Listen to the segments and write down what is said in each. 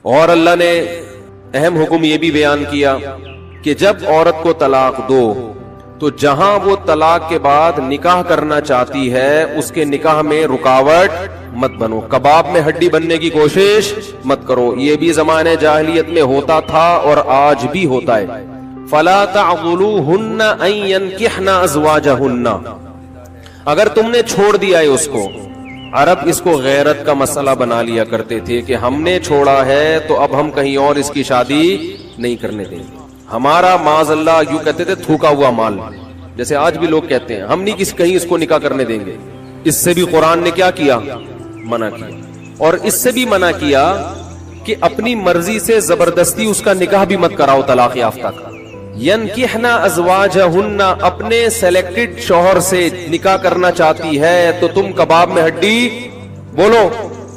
اور اللہ نے اہم حکم یہ بھی بیان کیا کہ جب عورت کو طلاق دو تو جہاں وہ طلاق کے بعد نکاح کرنا چاہتی ہے اس کے نکاح میں رکاوٹ مت بنو، کباب میں ہڈی بننے کی کوشش مت کرو. یہ بھی زمانے جاہلیت میں ہوتا تھا اور آج بھی ہوتا ہے. فلا تعضلوهن ان ينكحن ازواجهن، اگر تم نے چھوڑ دیا ہے اس کو. عرب اس کو غیرت کا مسئلہ بنا لیا کرتے تھے کہ ہم نے چھوڑا ہے تو اب ہم کہیں اور اس کی شادی نہیں کرنے دیں گے. ہمارا معاذ اللہ یوں کہتے تھے تھوکا ہوا مال، جیسے آج بھی لوگ کہتے ہیں ہم نہیں کہیں اس کو نکاح کرنے دیں گے. اس سے بھی قرآن نے کیا کیا؟ منع کیا. اور اس سے بھی منع کیا کہ اپنی مرضی سے زبردستی اس کا نکاح بھی مت کراؤ طلاق یافتہ کا. ینکحن ازواجہن، اپنے سلیکٹڈ شوہر سے نکاح کرنا چاہتی ہے تو تم کباب میں ہڈی بولو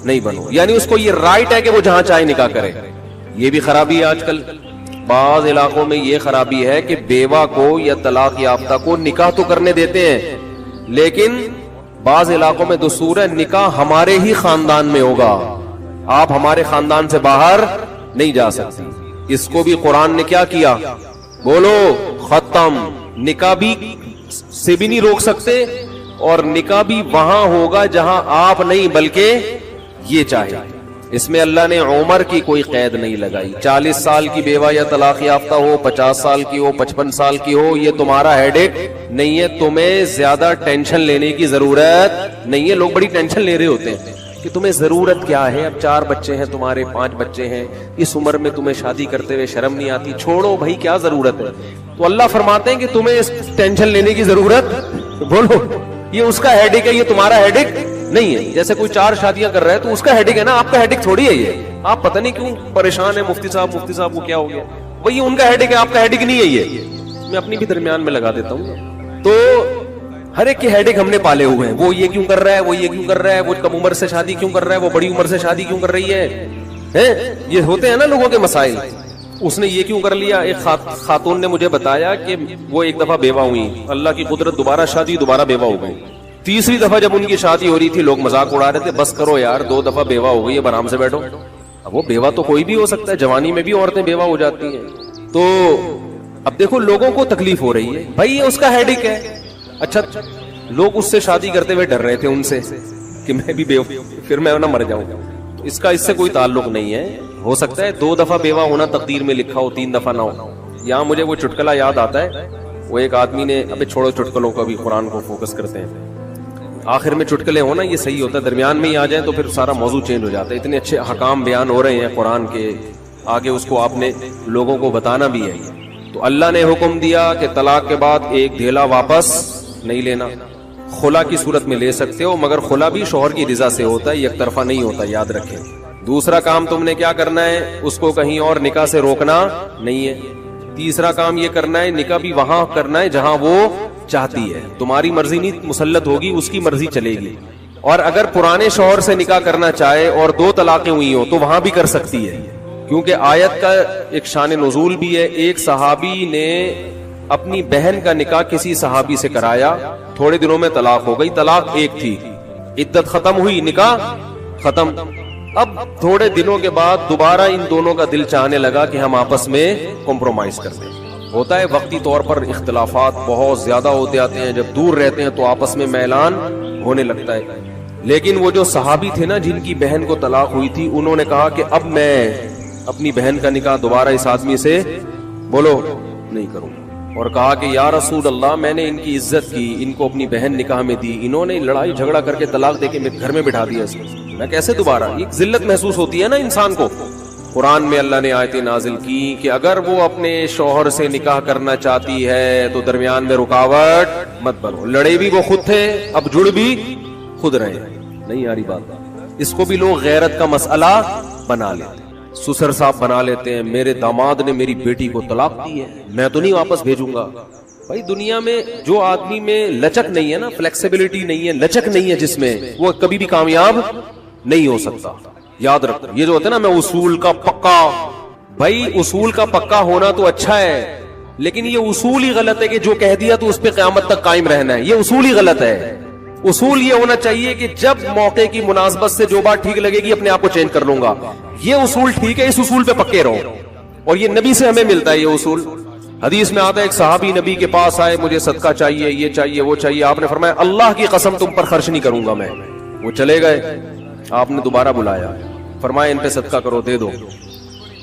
نہیں بنو. یعنی اس کو یہ رائٹ ہے کہ وہ جہاں چاہے نکاح کرے. یہ بھی خرابی ہے آج کل. بعض علاقوں میں یہ خرابی ہے کہ بیوہ کو یا طلاق یافتہ کو نکاح تو کرنے دیتے ہیں، لیکن بعض علاقوں میں دستور ہے نکاح ہمارے ہی خاندان میں ہوگا، آپ ہمارے خاندان سے باہر نہیں جا سکتی. اس کو بھی قرآن نے کیا کیا؟ بولو ختم. نکاح بھی سے بھی نہیں روک سکتے اور نکاح بھی وہاں ہوگا جہاں آپ نہیں بلکہ یہ چاہے. اس میں اللہ نے عمر کی کوئی قید نہیں لگائی. 40 سال کی بیوہ یا طلاق یافتہ ہو، 50 سال کی ہو، 55 سال کی ہو، یہ تمہارا ہیڈ ایک نہیں ہے. تمہیں زیادہ ٹینشن لینے کی ضرورت نہیں ہے. لوگ بڑی ٹینشن لے رہے ہوتے ہیں کہ تمہیں ضرورت کیا ہے، اب 4 بچے ہیں تمہارے، 5 بچے ہیں، اس عمر میں تمہیں شادی کرتے ہوئے شرم نہیں آتی؟ چھوڑو بھائی، کیا ضرورت ہے؟ تو اللہ فرماتے ہیں کہ تمہیں اس ٹینشن لینے کی ضرورت، بولو یہ اس کا ہیڈ ایک ہے، یہ تمہارا ہیڈ ایک نہیں ہے. جیسے کوئی 4 شادیاں کر رہا ہے تو اس کا ہیڈک ہے نا، آپ کا ہیڈک تھوڑی ہے. یہ آپ پتہ نہیں کیوں پریشان ہیں مفتی صاحب کو کیا ہو گیا. وہی ان کا ہیڈک ہے، آپ کا ہیڈک نہیں ہے. یہ میں اپنی بھی درمیان میں لگا دیتا ہوں. تو ہر ایک کے ہیڈک ہم نے پالے ہوئے ہیں. وہ یہ کیوں کر رہا ہے، وہ یہ کیوں کر رہا ہے، وہ کم عمر سے شادی کیوں کر رہا ہے، وہ بڑی عمر سے شادی کیوں کر رہی ہے. یہ ہوتے ہیں نا لوگوں کے مسائل. اس نے یہ کیوں کر لیا. ایک خاتون نے مجھے بتایا کہ وہ ایک دفعہ بیوہ ہوئی، اللہ کی قدرت دوبارہ شادی، دوبارہ بیوہ ہو گئی. تیسری دفعہ جب ان کی شادی ہو رہی تھی لوگ مذاق اڑا رہے تھے، بس کرو یار 2 دفعہ بیوہ ہو گئی، اب آرام سے بیٹھو. اب وہ بیوہ تو کوئی بھی ہو سکتا ہے، جوانی میں بھی عورتیں بیوہ ہو جاتی ہیں. تو اب دیکھو لوگوں کو تکلیف ہو رہی ہے، بھائی یہ اس کا ہیڈک ہے. اچھا لوگ اس سے شادی کرتے ہوئے ڈر رہے تھے ان سے کہ میں بھی بیوہ پھر میں نہ مر جاؤں. اس کا اس سے کوئی تعلق نہیں ہے. ہو سکتا ہے 2 دفعہ بیوہ ہونا تقدیر میں لکھا ہو، 3 دفعہ نہ ہو. یہاں مجھے وہ چٹکلا یاد آتا ہے، وہ ایک آدمی نے، ابے چھوڑو چٹکلوں کا بھی، قرآن کو فوکس کرتے ہیں. آخر میں چٹکلے ہونا یہ صحیح ہوتا ہے، درمیان میں ہی آ جائیں تو پھر سارا موضوع چینج ہو جاتا ہے. اتنے اچھے حکام بیان ہو رہے ہیں قرآن کے، آگے اس کو آپ نے لوگوں کو بتانا بھی ہے. تو اللہ نے حکم دیا کہ طلاق کے بعد ایک دھیلا واپس نہیں لینا. خلا کی صورت میں لے سکتے ہو، مگر خلا بھی شوہر کی رضا سے ہوتا ہے، یک طرفہ نہیں ہوتا، یاد رکھیں. دوسرا کام تم نے کیا کرنا ہے، اس کو کہیں اور نکاح سے روکنا نہیں ہے. تیسرا کام یہ کرنا ہے نکاح بھی وہاں کرنا ہے جہاں وہ چاہتی ہے. تمہاری مرضی نہیں مسلط ہوگی، اس کی مرضی چلے گی. اور اگر پرانے شوہر سے نکاح کرنا چاہے اور 2 طلاقیں ہوئی ہوں تو وہاں بھی کر سکتی ہے، کیونکہ آیت کا ایک شان نزول بھی ہے. ایک صحابی نے اپنی بہن کا نکاح کسی صحابی سے کرایا، تھوڑے دنوں میں طلاق ہو گئی. طلاق ایک تھی، عدت ختم ہوئی، نکاح ختم. اب تھوڑے دنوں کے بعد دوبارہ ان دونوں کا دل چاہنے لگا کہ ہم آپس میں کمپرومائز کرتے ہیں. ہوتا ہے وقتی طور پر اختلافات بہت زیادہ ہوتے آتے ہیں، جب دور رہتے ہیں تو آپس میں میلان ہونے لگتا ہے. لیکن وہ جو صحابی تھے نا جن کی بہن کو طلاق ہوئی تھی، انہوں نے کہا کہ اب میں اپنی بہن کا نکاح دوبارہ اس آدمی سے بولو نہیں کروں. اور کہا کہ یا رسول اللہ، میں نے ان کی عزت کی، ان کو اپنی بہن نکاح میں دی، انہوں نے لڑائی جھگڑا کر کے طلاق دے کے گھر میں بٹھا دیا، میں کیسے دوبارہ. ایک ذلت محسوس ہوتی ہے نا انسان کو. قرآن میں اللہ نے آیتیں نازل کی کہ اگر وہ اپنے شوہر سے نکاح کرنا چاہتی ہے تو درمیان میں رکاوٹ مت بنو. لڑے بھی وہ خود تھے، اب جڑ بھی خود رہے. نہیں آ رہی بات. اس کو بھی لوگ غیرت کا مسئلہ بنا لیتے، سسر صاحب بنا لیتے ہیں. میرے داماد نے میری بیٹی کو طلاق دی ہے، میں تو نہیں واپس بھیجوں گا. بھائی دنیا میں جو آدمی میں لچک نہیں ہے نا، فلیکسیبلٹی نہیں ہے، لچک نہیں ہے جس میں، وہ کبھی بھی کامیاب نہیں ہو سکتا. یاد رکھو یہ جو ہوتا ہے نا، میں اصول کا پکا. بھائی اصول کا پکا ہونا تو اچھا ہے، لیکن یہ اصول ہی غلط ہے کہ جو کہہ دیا تو اس پہ قیامت تک قائم رہنا ہے. یہ اصول ہی غلط ہے. اصول یہ ہونا چاہیے کہ جب موقع کی مناسبت سے جو بات ٹھیک لگے گی اپنے آپ کو چینج کر لوں گا. یہ اصول ٹھیک ہے, اس اصول پہ پکے رہو. اور یہ نبی سے ہمیں ملتا ہے یہ اصول. حدیث میں آتا ہے ایک صحابی نبی کے پاس آئے, مجھے صدقہ چاہیے, یہ چاہیے, وہ چاہیے. آپ نے فرمایا اللہ کی قسم تم پر خرچ نہیں کروں گا میں. وہ چلے گئے. آپ نے دوبارہ بلایا, فرمایا ان پہ صدقہ کرو, دے دو.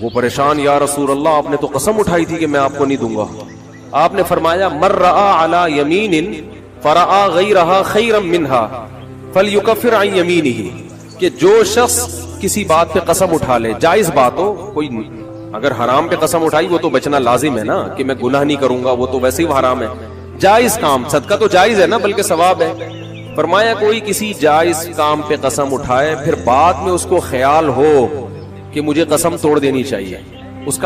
وہ پریشان, یا رسول اللہ آپ نے تو قسم اٹھائی تھی کہ میں آپ کو نہیں دوں گا. آپ نے فرمایا مر رعا علی یمین فرعا غیرہا خیرا منہا فلیکفر عن یمینہ, کہ جو شخص کسی بات پہ قسم اٹھا لے, جائز بات ہو, کوئی اگر حرام پہ قسم اٹھائی وہ تو بچنا لازم ہے نا, کہ میں گناہ نہیں کروں گا, وہ تو ویسے ہی حرام ہے. جائز کام, صدقہ تو جائز ہے نا, بلکہ ثواب ہے. فرمایا کوئی کسی جائز کام پہ قسم اٹھائے, پھر بعد میں اس کو خیال ہو کہ مجھے قسم توڑ دینی چاہیے, اس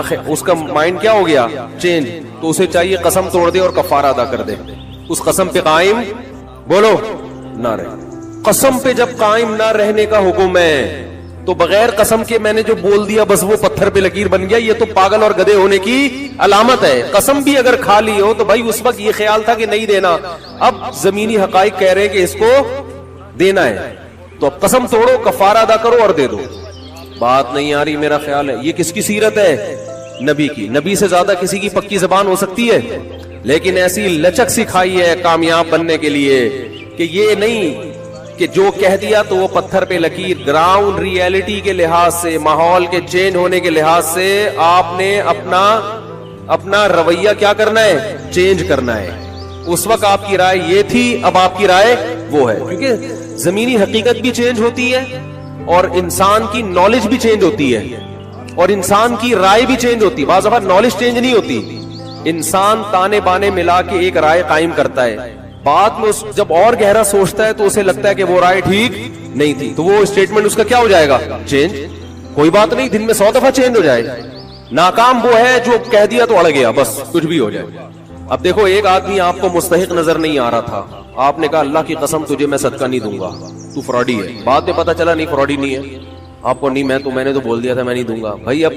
کا مائنڈ کیا ہو گیا, چینج, تو اسے چاہیے قسم توڑ دے اور کفارہ ادا کر دے. اس قسم پہ قائم بولو نہ رہے. قسم پہ جب قائم نہ رہنے کا حکم ہے تو بغیر قسم کے میں نے جو بول دیا بس وہ پتھر پہ لکیر بن گیا, یہ تو پاگل اور گدھے ہونے کی علامت ہے. قسم بھی اگر کھا لی ہو تو بھائی اس وقت یہ خیال تھا کہ نہیں دینا, اب زمینی حقائق کہہ رہے کہ اس کو دینا ہے, تو اب قسم توڑو, کفارہ ادا کرو اور دے دو. بات نہیں آ رہی میرا خیال ہے. یہ کس کی سیرت ہے, نبی کی. نبی سے زیادہ کسی کی پکی زبان ہو سکتی ہے, لیکن ایسی لچک سکھائی ہے کامیاب بننے کے لیے کہ یہ نہیں کہ جو کہہ دیا تو وہ پتھر پہ لکیر. گراؤنڈ ریئلٹی کے لحاظ سے, ماحول کے چینج ہونے کے لحاظ سے آپ نے اپنا رویہ کیا کرنا ہے, چینج کرنا ہے. اس وقت آپ کی رائے یہ تھی, اب آپ کی رائے وہ ہے, کیونکہ زمینی حقیقت بھی چینج ہوتی ہے اور انسان کی نالج بھی چینج ہوتی ہے اور انسان کی رائے بھی چینج ہوتی ہے. بعض دفعہ نالج چینج نہیں ہوتی, انسان تانے بانے ملا کے ایک رائے قائم کرتا ہے, بعد میں جب اور گہرا سوچتا ہے تو اسے لگتا ہے کہ وہ رائے ٹھیک نہیں تھی, تو وہ اسٹیٹمنٹ اس کا کیا ہو جائے گا, چینج. کوئی بات نہیں, دن میں 100 دفعہ چینج ہو جائے. ناکام وہ ہے جو کہہ دیا تو اڑ گیا, بس کچھ بھی ہو جائے. اب دیکھو ایک آدمی آپ کو مستحق نظر نہیں آ رہا تھا, آپ نے کہا اللہ کی قسم تجھے میں صدقہ نہیں دوں گا, تو فراڈی ہے. بعد میں پتا چلا نہیں فراڈی نہیں ہے, آپ کو نہیں, میں نے تو بول دیا تھا میں نہیں دوں گا. بھائی اب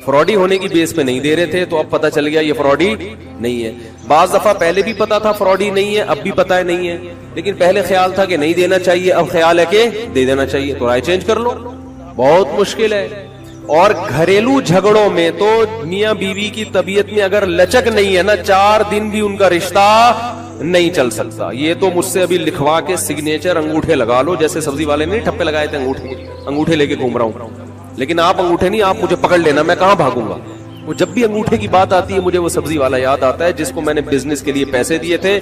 فراڈی ہونے کی بیس پہ نہیں دے رہے تھے, تو اب پتا چل گیا یہ فراڈی نہیں ہے. بعض دفعہ پہلے بھی پتا تھا فراڈی نہیں ہے, اب بھی پتا ہے نہیں ہے, لیکن پہلے خیال تھا کہ نہیں دینا چاہیے, اب خیال ہے کہ دے دینا چاہیے, تو رائے چینج کر لو. بہت مشکل ہے. اور گھریلو جھگڑوں میں تو میاں بیوی کی طبیعت میں اگر لچک نہیں ہے نا, 4 دن بھی ان کا رشتہ نہیں چل سکتا. یہ تو مجھ سے ابھی لکھوا کے سگنیچر انگوٹھے لگا لو, جیسے سبزی والے نے ٹھپے لگائے تھے انگوٹھے لے کے گھوم رہا ہوں. لیکن آپ انگوٹھے نہیں, آپ مجھے پکڑ لینا, میں کہاں بھاگوں گا. وہ جب بھی انگوٹھے کی بات آتی ہے مجھے وہ سبزی والا یاد آتا ہے جس کو میں نے بزنس کے لیے پیسے دیے تھے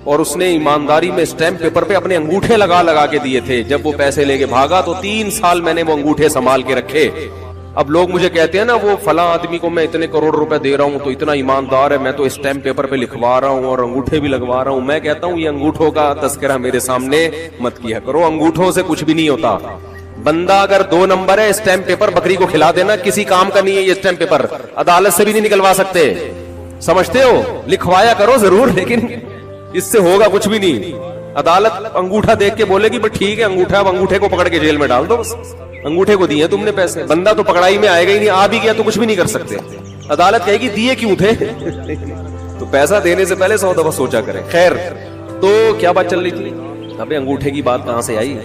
اور اس نے ایمانداری میں اسٹیمپ پیپر پہ اپنے انگوٹھے لگا کے دیے تھے. جب وہ پیسے لے کے بھاگا تو 3 سال میں نے وہ انگوٹھے سنبھال کے رکھے. اب لوگ مجھے کہتے ہیں نا وہ فلاں آدمی کو میں اتنے کروڑ روپے دے رہا ہوں تو اتنا ایماندار ہے, میں تو اسٹیمپ پیپر پہ لکھوا رہا ہوں اور انگوٹھے بھی لگوا رہا ہوں. میں کہتا ہوں یہ انگوٹھوں کا تذکرہ میرے سامنے مت کیا کرو, انگوٹھوں سے کچھ بھی نہیں ہوتا. بندہ اگر 2 نمبر ہے, اسٹیمپ پیپر بکری کو کھلا دینا, کسی کام کا نہیں ہے یہ اسٹیمپ پیپر, عدالت سے بھی نہیں نکلوا سکتے. سمجھتے ہو, لکھوایا کرو ضرور, لیکن اس سے ہوگا کچھ بھی نہیں. عدالت انگوٹھا دیکھ کے بولے گی بٹ ٹھیک ہے انگوٹھا, اب انگوٹھے کو پکڑ کے جیل میں ڈال دو, بس انگوٹھے کو دیے تم نے پیسے. بندہ تو پکڑائی میں آئے گا ہی نہیں, آ بھی گیا تو کچھ بھی نہیں کر سکتے. عدالت کہے گی دیے کیوں تھے, تو پیسہ دینے سے پہلے 100 دفعہ سوچا کریں. خیر, تو کیا بات چل رہی تھی, ابے انگوٹھے کی بات کہاں سے آئی.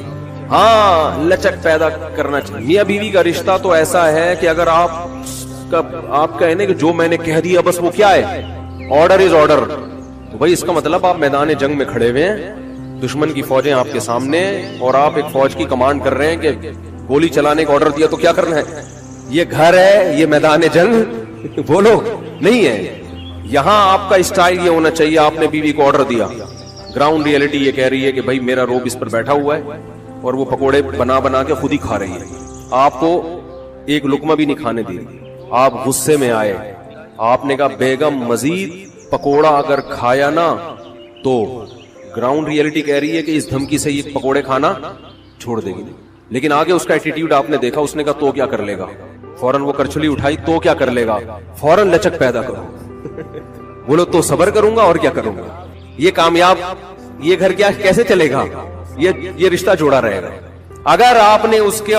ہاں, لچک پیدا کرنا چاہیے. میاں بیوی کا رشتہ تو ایسا ہے کہ اگر آپ کہنے کہ جو میں نے کہہ دیا بس وہ کیا ہے, آرڈر از آرڈر, تو بھائی اس کا مطلب آپ میدان جنگ میں کھڑے ہوئے ہیں, دشمن کی فوجیں آپ کے سامنے, اور آپ ایک فوج کی کمانڈ کر رہے ہیں کہ گولی چلانے کا آرڈر دیا تو کیا کرنا ہے. یہ گھر ہے, یہ میدان جنگ بولو نہیں ہے. یہاں آپ کا اسٹائل یہ ہونا چاہیے, آپ نے بیوی کو آرڈر دیا, گراؤنڈ ریئلٹی یہ کہہ رہی ہے کہ بھائی میرا روب اس پر بیٹھا ہوا ہے اور وہ پکوڑے بنا کے خود ہی کھا رہی ہے, آپ کو ایک لقمہ بھی نہیں کھانے دی. آپ غصے میں آئے, آپ نے کہا بیگم مزید پکوڑا اگر کھایا نا تو گراؤنڈ ریئلٹی کہہ رہی ہے کہ اس دھمکی سے یہ پکوڑے کھانا چھوڑ دے گی. لیکن آگے اس کا ایٹیٹیوڈ آپ نے دیکھا, اس نے کہا تو کیا کر لے گا, فوراً وہ کرچھلی اٹھائی, تو کیا کر لے گا, فوراً لچک پیدا کرو. بولو تو صبر کروں گا اور کیا کروں گا. یہ کامیاب, یہ گھر کیا کیسے چلے گا, یہ رشتہ جوڑا رہے گا. اگر آپ نے اس کے